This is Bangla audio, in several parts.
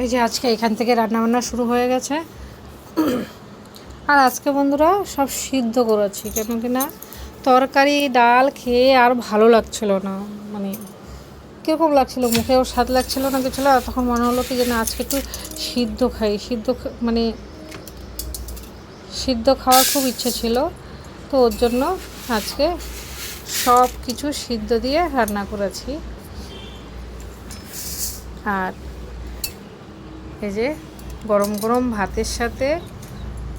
এই যে আজকে এখান থেকে রান্নাবান্না শুরু হয়ে গেছে। আর আজকে বন্ধুরা সব সিদ্ধ করেছি, কেন কি না তরকারি ডাল খেয়ে আর ভালো লাগছিল না, মানে কীরকম লাগছিল, মুখেও স্বাদ লাগছিল না কিছু। আর তখন মনে হলো কি যে না আজকে একটু সিদ্ধ খাই, মানে সিদ্ধ খাওয়ার খুব ইচ্ছে ছিল। তো ওর জন্য আজকে সব কিছু সিদ্ধ দিয়ে রান্না করেছি। আর এই যে গরম গরম ভাতের সাথে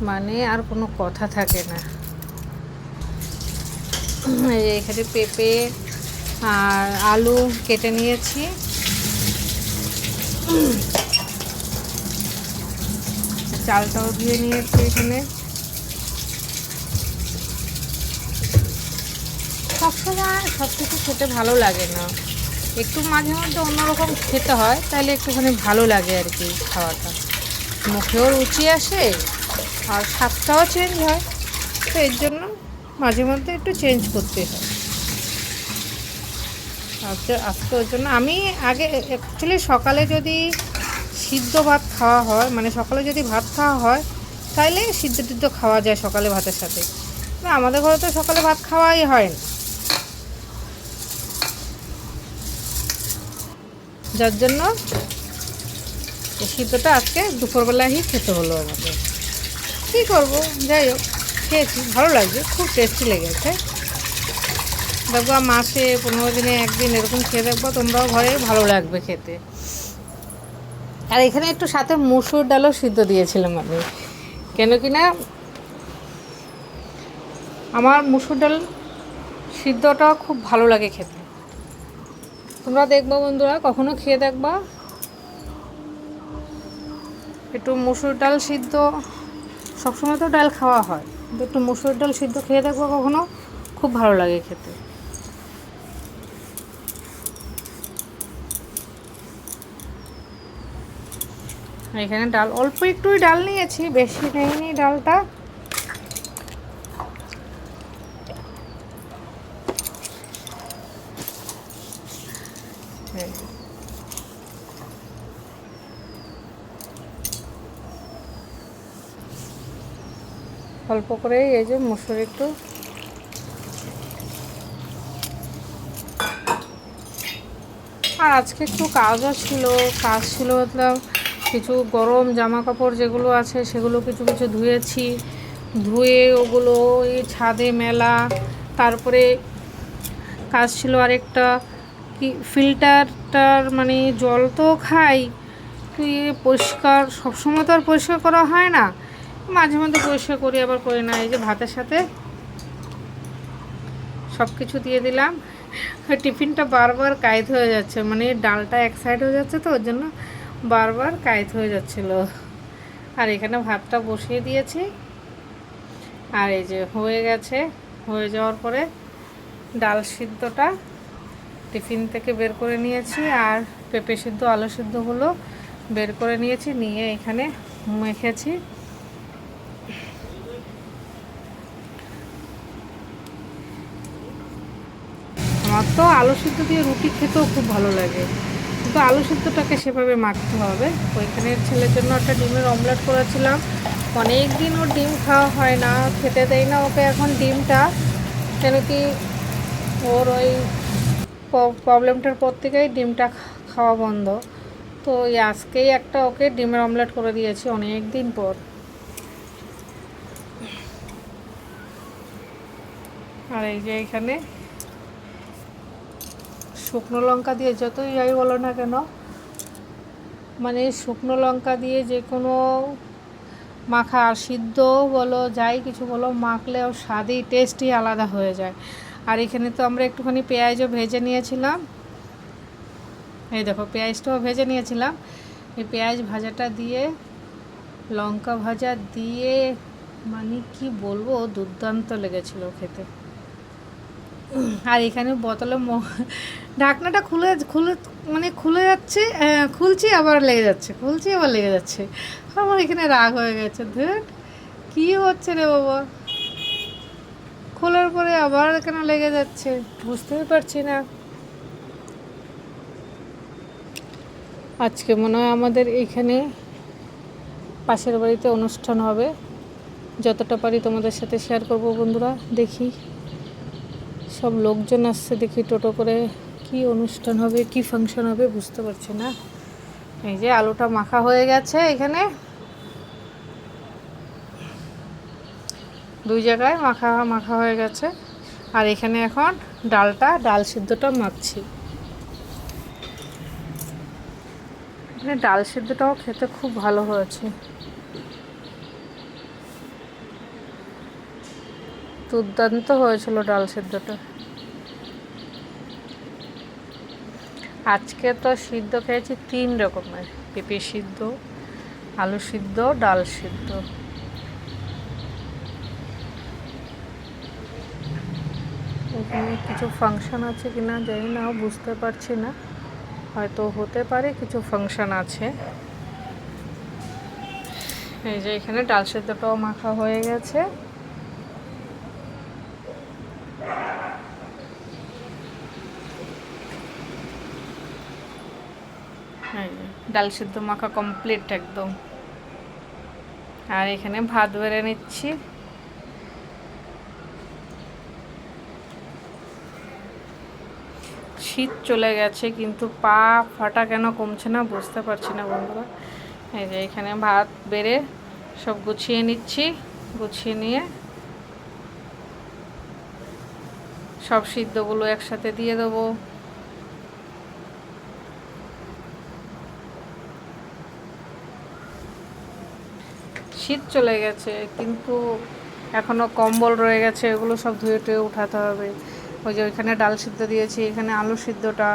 মানে আর কোনো কথা থাকে না। এই যে এখানে পেঁপে আর আলু কেটে নিয়েছি, চালটাও ধুয়ে নিয়েছি। এখানে সবসময় সব কিছু খেতে ভালো লাগে না, একটু মাঝে মধ্যে অন্যরকম খেতে হয়, তাহলে একটুখানি ভালো লাগে আর কি। খাওয়াটা মুখেও রুচি আসে আর স্বাদটাও চেঞ্জ হয়, তো এর জন্য মাঝে মধ্যে একটু চেঞ্জ করতে হয়। আজকে ওর জন্য আমি আগে অ্যাকচুয়ালি সকালে যদি সিদ্ধ ভাত খাওয়া হয়, মানে সকালে যদি ভাত খাওয়া হয় তাইলে সিদ্ধ টিদ্ধ খাওয়া যায় সকালে ভাতের সাথে। আমাদের ঘরে তো সকালে ভাত খাওয়াই হয় না, যার জন্য সিদ্ধটা আজকে দুপুরবেলায় খেতে হলো আমাদের। কী করবো, যাই হোক খেয়েছি, ভালো লাগছে, খুব টেস্টি লেগেছে। দেখবো মাসে 15 দিনে একদিন এরকম খেয়ে দেখবো, তোমরাও ঘরে, ভালো লাগবে খেতে। আর এখানে একটু সাথে মুসুর ডালও সিদ্ধ দিয়েছিলাম আমি, কেন কি না আমার মুসুর ডাল সিদ্ধটা খুব ভালো লাগে খেতে। তোমরা দেখবো বন্ধুরা, কখনো খেয়ে দেখবা, একটু মুসুর ডাল সিদ্ধ, সবসময় তো ডাল খাওয়া হয়, একটু মুসুর ডাল সিদ্ধ খেয়ে দেখবো কখনো, খুব ভালো লাগে খেতে। এখানে ডাল অল্প একটুই ডাল নিয়েছি, বেশি নেইনি ডালটা। অল্প করে এই যে মসুর একটু, আর আজকে একটু কাজ ছিল, মতলব কিছু গরম জামা কাপড় যেগুলো আছে সেগুলো কিছু কিছু ধুয়েছি, ধুয়ে ওগুলো এই ছাদে মেলা। তারপরে কাজ ছিল আরেকটা, কি ফিল্টারটার মানে জল তো খাই, তো পরিষ্কার সবসময় তো আর পরিষ্কার করা হয় না, মাঝে মধ্যে পরিষ্কার করি আবার করি না। এই যে ভাতের সাথে সব কিছু দিয়ে দিলাম। টিফিনটা বারবার কাইত হয়ে যাচ্ছে, মানে ডালটা এক সাইড হয়ে যাচ্ছে, তো ওর জন্য বারবার কাইত হয়ে যাচ্ছিল। আর এখানে ভাতটা বসিয়ে দিয়েছি, আর এই যে হয়ে গেছে। হয়ে যাওয়ার পরে ডাল সিদ্ধটা টিফিন থেকে বের করে নিয়েছি, আর পেঁপে সিদ্ধ আলু সিদ্ধগুলো বের করে নিয়েছি, নিয়ে এখানে মেখেছি। আমার তো আলু সিদ্ধ দিয়ে রুটি খেতেও খুব ভালো লাগে, কিন্তু আলু সিদ্ধটাকে সেভাবে মাখতে হবে। ওইখানে ছেলের জন্য একটা ডিমের অমলেট করেছিলাম, অনেক দিন ওর ডিম খাওয়া হয় না, খেতে দেয় না ওকে এখন ডিমটা, কেন কি ওর ওই প্রবলেমটার পর থেকেই ডিমটা খাওয়া বন্ধ। তো আজকেই একটা ওকে ডিমের অমলেট করে দিয়েছি অনেক দিন পর। আর এই যে এখানে শুকনো লঙ্কা দিয়ে, যতই যাই বলো না কেন, মানে শুকনো লঙ্কা দিয়ে যে কোনো মাখা, আর সিদ্ধ বলো যাই কিছু বলো, মাখলে ওর স্বাদই টেস্টই আলাদা হয়ে যায়। আর এখানে তো আমরা একটুখানি পেঁয়াজও ভেজে নিয়েছিলাম, এই দেখো পেঁয়াজটাও ভেজে নিয়েছিলাম। এই পেঁয়াজ ভাজাটা দিয়ে, লঙ্কা ভাজা দিয়ে, মানে কি বলবো, দুর্দান্ত লেগেছিল খেতে। আর এখানে বোতলে ঢাকনাটা খুলে খুলে মানে খুলে যাচ্ছে, খুলছি আবার লেগে যাচ্ছে, খুলছি আবার লেগে যাচ্ছে। আমার এখানে রাগ হয়ে গেছে, ধুর কী হচ্ছে রে বাবা, খোলার পরে আবার কেন লেগে যাচ্ছে বুঝতেই পারছি না। আজকে মনে হয় আমাদের এইখানে পাশের বাড়িতে অনুষ্ঠান হবে, যতটা পারি তোমাদের সাথে শেয়ার করব বন্ধুরা। দেখি সব লোকজন আসছে, দেখি টোটো করে কি অনুষ্ঠান হবে, কি ফাংশন হবে বুঝতে পারছি না। এই যে আলুটা মাখা হয়ে গেছে, এখানে 2 জায়গায় মাখা হয়ে গেছে। আর এখানে এখন ডাল সিদ্ধটা মাখছি। এখানে ডাল সিদ্ধটাও খেতে খুব ভালো হয়েছে, দুর্দান্ত হয়েছিল ডাল সিদ্ধটা। আজকে তো সিদ্ধ খেয়েছি 3 রকমের, পেঁপে সিদ্ধ, আলু সিদ্ধ, ডাল সিদ্ধ। এখানে কিছু ফাংশন আছে কিনা জানি না, বুঝতে পারছি না, হয়তো হতে পারে কিছু ফাংশন আছে। এই যে এখানে ডাল সিদ্ধটাও মাখা হয়ে গেছে। ডাল সিদ্ধ মাখা কমপ্লিট একদম। আর এখানে ভাত বেড়ে নিচ্ছি। শীত চলে গেছে কিন্তু পা ফাটা কেন কমছে না বুঝতে পারছি না বন্ধুরা। এই যে এখানে ভাত বেড়ে সব গুছিয়ে নিচ্ছি, গুছিয়ে নিয়ে সব সিদ্ধগুলো একসাথে দিয়ে দেবো। শীত চলে গেছে কিন্তু এখনও কম্বল রয়ে গেছে, এগুলো সব ধুয়ে টুয়ে উঠাতে হবে। ওই যে ওইখানে ডাল সিদ্ধ দিয়েছি, এখানে আলু সিদ্ধটা,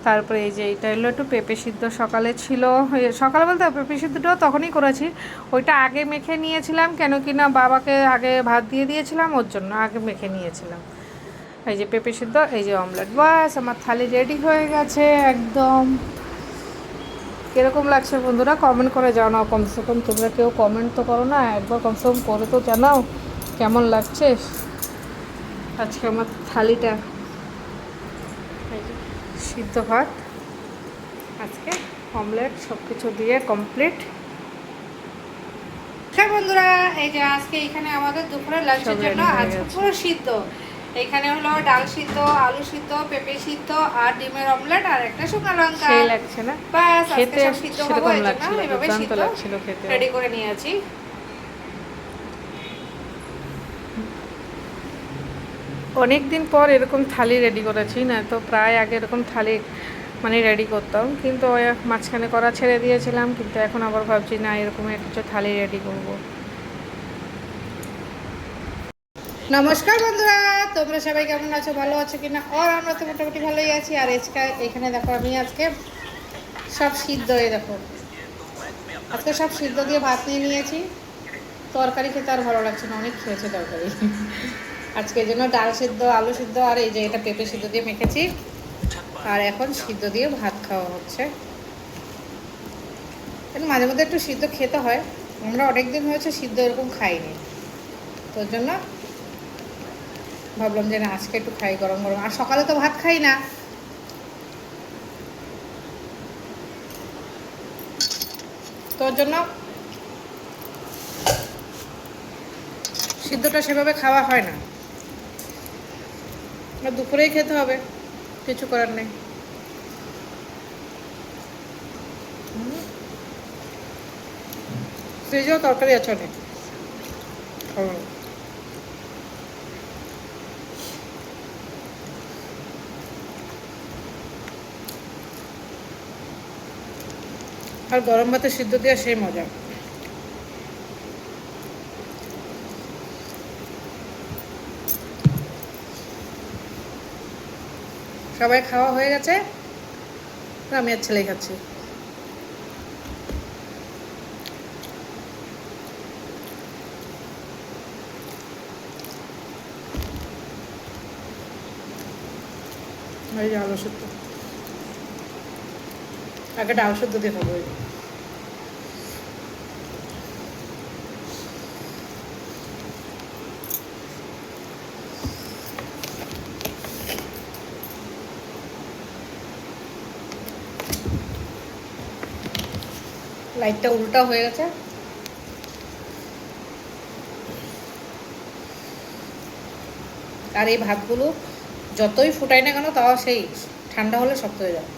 তারপরে এই যে এটা হলো একটু পেঁপে সিদ্ধ সকালে ছিল। সকালে বলতে পেঁপে সিদ্ধটাও তখনই করেছি, ওইটা আগে মেখে নিয়েছিলাম, কেন কি না বাবাকে আগে ভাত দিয়ে দিয়েছিলাম, ওর জন্য আগে মেখে নিয়েছিলাম। এই যে পেঁপে সিদ্ধ, এই যে অমলেট, বাস আমার থালি রেডি হয়ে গেছে একদম। কীরকম লাগছে বন্ধুরা কমেন্ট করে জানাও, কমসে কম তোমরা কেউ কমেন্ট তো করো না, একবার কমসে কম করে তো জানাও কেমন লাগছে আজকে আমার থালিটা। সিদ্ধ ভাত, আজকে অমলেট, সব কিছু দিয়ে কমপ্লিট। হ্যাঁ বন্ধুরা, এই যে আজকে এখানে আমাদের দুপুরে লাঞ্চের জন্য আজকে পুরো সিদ্ধ। এখানে হলো ডাল সিদ্ধ, আলু সিদ্ধ, পেঁপে সিদ্ধ আর ডিমের অমলেট আর একটা শুকনো লঙ্কা। সেই লাগছে না বাস, আজকে সব সিদ্ধ হবে এজন্য এইভাবে সিদ্ধ রেডি করে নিয়েছি। অনেক দিন পর এরকম থালি রেডি করেছি, না তো প্রায় আগে এরকম থালি মানে রেডি করতাম, কিন্তু ওই মাঝখানে করা ছেড়ে দিয়েছিলাম। কিন্তু এখন আবার ভাবছি না এরকম কিছু থালি রেডি করব। নমস্কার বন্ধুরা, তোমরা সবাই কেমন আছো, ভালো আছো কিনা? আর আমরা তো মোটামুটি ভালোই আছি। আর এখানে দেখো আমি আজকে সব সিদ্ধ, দেখো আজকে সব সিদ্ধ দিয়ে ভাত নিয়ে নিয়েছি। তরকারি খেতে আর ভালো লাগছে না, অনেক খেয়েছে তরকারি। আজকে এই জন্য ডাল সিদ্ধ, আলু সিদ্ধ আর এই যে এটা পেঁপে সিদ্ধ দিয়ে মেখেছি। আর এখন সিদ্ধ দিয়ে ভাত খাওয়া হচ্ছে। মাঝে মধ্যে একটু সিদ্ধ খেতে হয়, আমরা অনেক দিন হয়েছে সিদ্ধ এরকম খাইনি, তোর জন্য ভাবলাম যে না আজকে একটু খাই গরম গরম। আর সকালে তো ভাত খাই না, তোর জন্য সিদ্ধটা সেভাবে খাওয়া হয় না, দুপুরেই খেতে হবে, কিছু করার নেই। ফ্রিজেও তরকারি আছে অনেক। আর গরম ভাতে সিদ্ধ দেওয়া সেই মজা। সবাই খাওয়া হয়ে গেছে, আমি আর ছেলে খাচ্ছি। এই যে আলু সিদ্ধ, আগে ডাল সিদ্ধ দিয়ে খাবো। লাইটটা উল্টা হয়ে গেছে। আর এই ভাতগুলো যতই ফুটাই না কেন তাও সেই ঠান্ডা হলে শক্ত হয়ে যায়।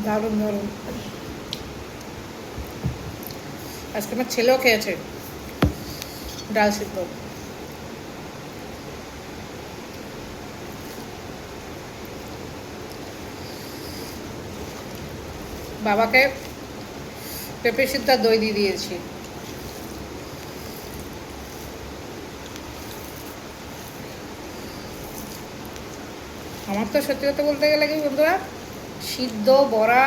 দারুণ দারুণ। আজকে আমার ছেলেও খেয়েছে ডাল সিদ্ধ। বাবাকে পেঁপে সিদ্ধ আর দই দিয়ে দিয়েছি। আমার তো সত্যি কথা বলতে গেলে কি বন্ধুরা, সিদ্ধ বড়া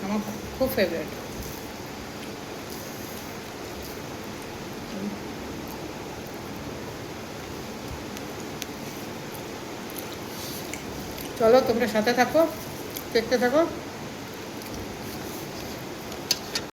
আমার খুব ফেভারিট। চলো তোমরা সাথে থাকো, দেখতে থাকো।